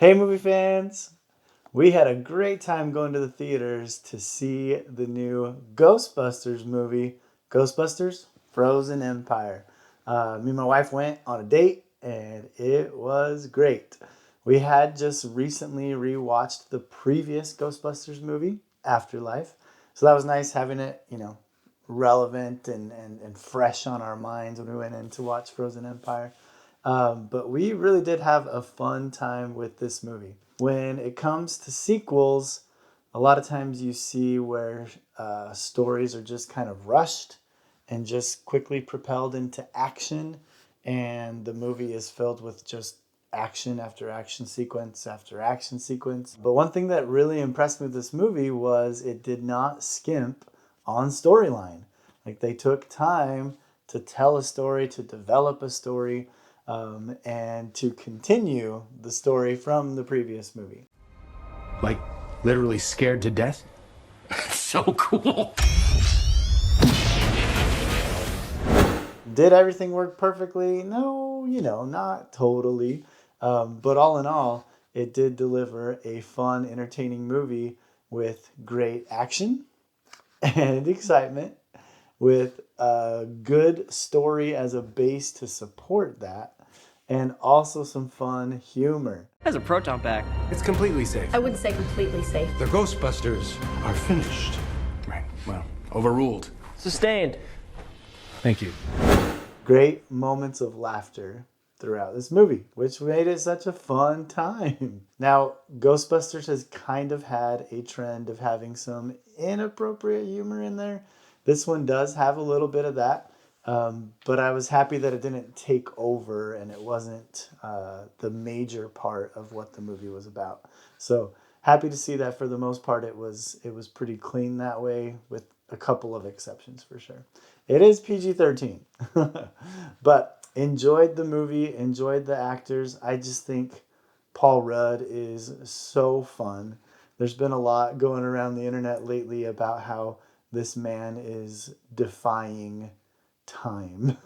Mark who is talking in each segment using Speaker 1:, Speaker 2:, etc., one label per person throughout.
Speaker 1: Hey, movie fans! We had a great time going to the theaters to see the new Ghostbusters movie, Ghostbusters Frozen Empire. Me and my wife went on a date, and it was great. We had just recently rewatched the previous Ghostbusters movie, Afterlife. So that was nice having it, relevant and fresh on our minds when we went in to watch Frozen Empire. But we really did have a fun time with this movie. When it comes to sequels, a lot of times you see where stories are just kind of rushed and just quickly propelled into action, and the movie is filled with just action after action sequence after action sequence. But one thing that really impressed me with this movie was it did not skimp on storyline. Like, they took time to tell a story, to develop a story, and to continue the story from the previous movie.
Speaker 2: Like, literally scared to death?
Speaker 3: So cool.
Speaker 1: Did everything work perfectly? No, not totally. But all in all, it did deliver a fun, entertaining movie with great action and excitement, with a good story as a base to support that, and also some fun humor.
Speaker 3: Has a proton pack.
Speaker 2: It's completely safe.
Speaker 4: I wouldn't say completely safe.
Speaker 2: The Ghostbusters are finished. Right, well, overruled.
Speaker 3: Sustained.
Speaker 2: Thank you.
Speaker 1: Great moments of laughter throughout this movie, which made it such a fun time. Now, Ghostbusters has kind of had a trend of having some inappropriate humor in there. This one does have a little bit of that, but I was happy that it didn't take over and it wasn't the major part of what the movie was about. So happy to see that for the most part it was pretty clean that way, with a couple of exceptions for sure. It is PG-13, but enjoyed the movie, enjoyed the actors. I just think Paul Rudd is so fun. There's been a lot going around the internet lately about how this man is defying time.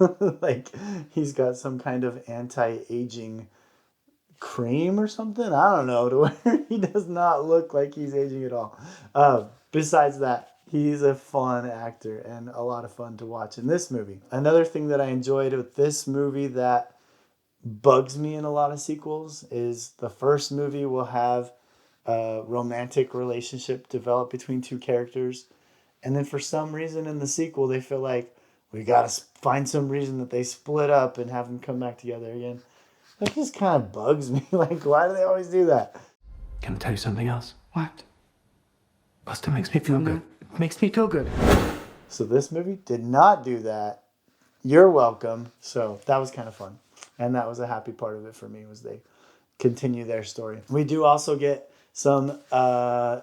Speaker 1: Like, he's got some kind of anti-aging cream or something. I don't know, to where he does not look like he's aging at all. Besides that, he's a fun actor and a lot of fun to watch in this movie. Another thing that I enjoyed with this movie that bugs me in a lot of sequels is the first movie will have a romantic relationship develop between two characters, and then for some reason in the sequel they feel like we gotta find some reason that they split up and have them come back together again. That just kind of bugs me. Like, why do they always do that?
Speaker 2: Can I tell you something else?
Speaker 3: What?
Speaker 2: Buster makes me feel good. It makes me feel good.
Speaker 1: So this movie did not do that. You're welcome. So that was kind of fun. And that was a happy part of it for me, was they continue their story. We do also get some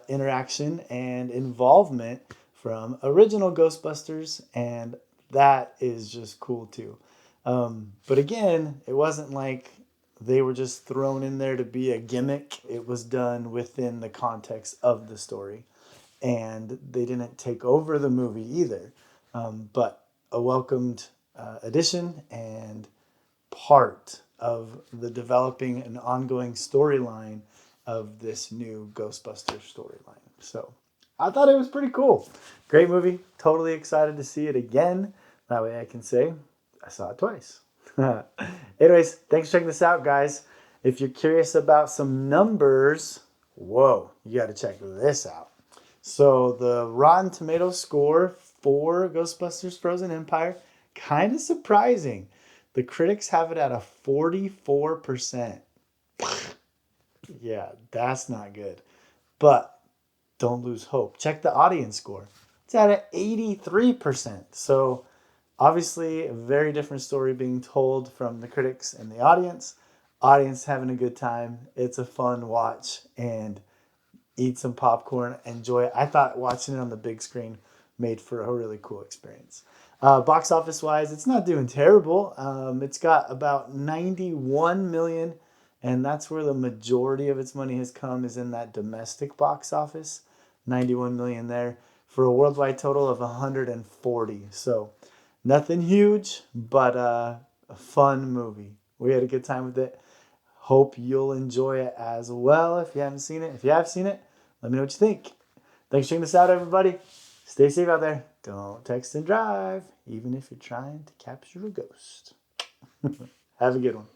Speaker 1: interaction and involvement from original Ghostbusters, and that is just cool too. But again, it wasn't like they were just thrown in there to be a gimmick. It was done within the context of the story, and they didn't take over the movie either. But a welcomed addition and part of the developing and ongoing storyline of this new Ghostbusters storyline. So I thought it was pretty cool. Great movie. Totally excited to see it again. That way I can say I saw it twice. Anyways, thanks for checking this out, guys. If you're curious about some numbers, whoa, you got to check this out. So the Rotten Tomatoes score for Ghostbusters Frozen Empire, kind of surprising. The critics have it at a 44%. Yeah, that's not good. But don't lose hope. Check the audience score. It's at an 83%. So obviously a very different story being told from the critics and the audience. Audience having a good time. It's a fun watch, and eat some popcorn, enjoy it. I thought watching it on the big screen made for a really cool experience. Box office wise, it's not doing terrible. It's got about 91 million, and that's where the majority of its money has come, is in that domestic box office. 91 million there for a worldwide total of 140. So nothing huge, but a fun movie. We had a good time with it. Hope you'll enjoy it as well if you haven't seen it. If you have seen it, let me know what you think. Thanks for checking this out, everybody. Stay safe out there. Don't text and drive, even if you're trying to capture a ghost. Have a good one.